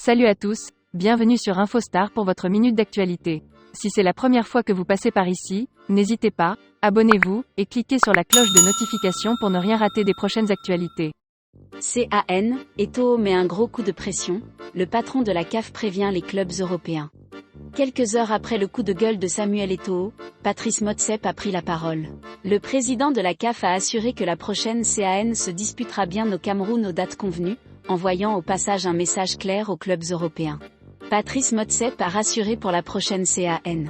Salut à tous, bienvenue sur InfoStar pour votre minute d'actualité. Si c'est la première fois que vous passez par ici, n'hésitez pas, abonnez-vous, et cliquez sur la cloche de notification pour ne rien rater des prochaines actualités. CAN, Eto'o met un gros coup de pression, le patron de la CAF prévient les clubs européens. Quelques heures après le coup de gueule de Samuel Eto'o, Patrice Motsepe a pris la parole. Le président de la CAF a assuré que la prochaine CAN se disputera bien au Cameroun aux dates convenues, envoyant au passage un message clair aux clubs européens. Patrice Motsepe a rassuré pour la prochaine CAN.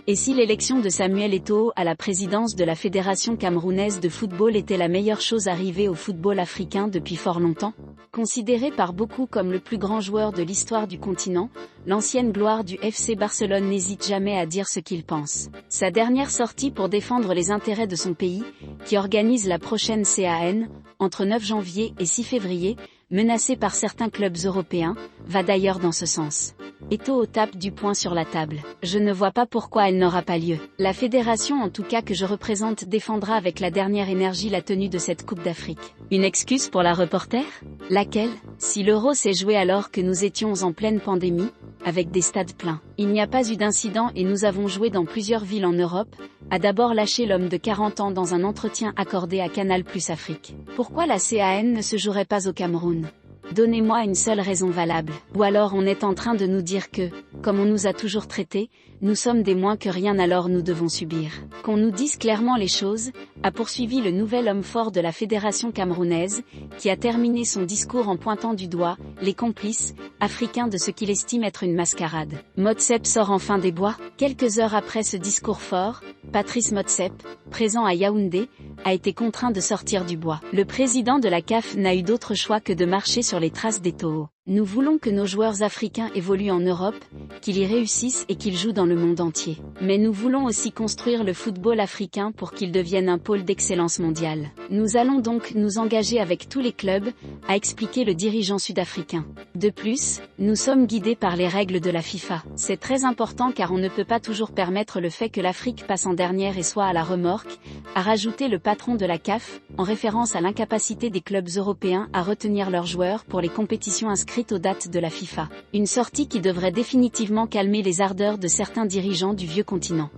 Et si l'élection de Samuel Eto'o à la présidence de la Fédération camerounaise de football était la meilleure chose arrivée au football africain depuis fort longtemps? Considéré par beaucoup comme le plus grand joueur de l'histoire du continent, l'ancienne gloire du FC Barcelone n'hésite jamais à dire ce qu'il pense. Sa dernière sortie pour défendre les intérêts de son pays, qui organise la prochaine CAN, entre 9 janvier et 6 février, menacée par certains clubs européens, va d'ailleurs dans ce sens. Eto'o tape du poing sur la table. Je ne vois pas pourquoi elle n'aura pas lieu. La fédération en tout cas que je représente défendra avec la dernière énergie la tenue de cette Coupe d'Afrique. Une excuse pour la reporter? Laquelle? Si l'Euro s'est joué alors que nous étions en pleine pandémie, avec des stades pleins. Il n'y a pas eu d'incident et nous avons joué dans plusieurs villes en Europe, a d'abord lâché l'homme de 40 ans dans un entretien accordé à Canal+ Afrique. Pourquoi la CAN ne se jouerait pas au Cameroun? Donnez-moi une seule raison valable. Ou alors on est en train de nous dire que, comme on nous a toujours traités, nous sommes des moins que rien alors nous devons subir. Qu'on nous dise clairement les choses, a poursuivi le nouvel homme fort de la fédération camerounaise, qui a terminé son discours en pointant du doigt les complices africains de ce qu'il estime être une mascarade. Motsepe sort enfin des bois. Quelques heures après ce discours fort, Patrice Motsepe, présent à Yaoundé, a été contraint de sortir du bois. Le président de la CAF n'a eu d'autre choix que de marcher sur les traces d'Eto'o. Nous voulons que nos joueurs africains évoluent en Europe, qu'ils y réussissent et qu'ils jouent dans le monde entier. Mais nous voulons aussi construire le football africain pour qu'il devienne un pôle d'excellence mondiale. Nous allons donc nous engager avec tous les clubs, a expliqué le dirigeant sud-africain. De plus, nous sommes guidés par les règles de la FIFA. C'est très important car on ne peut pas toujours permettre le fait que l'Afrique passe en dernière et soit à la remorque, a rajouté le patron de la CAF, en référence à l'incapacité des clubs européens à retenir leurs joueurs pour les compétitions inscrites aux dates de la FIFA. Une sortie qui devrait définitivement calmer les ardeurs de certains dirigeants du vieux continent.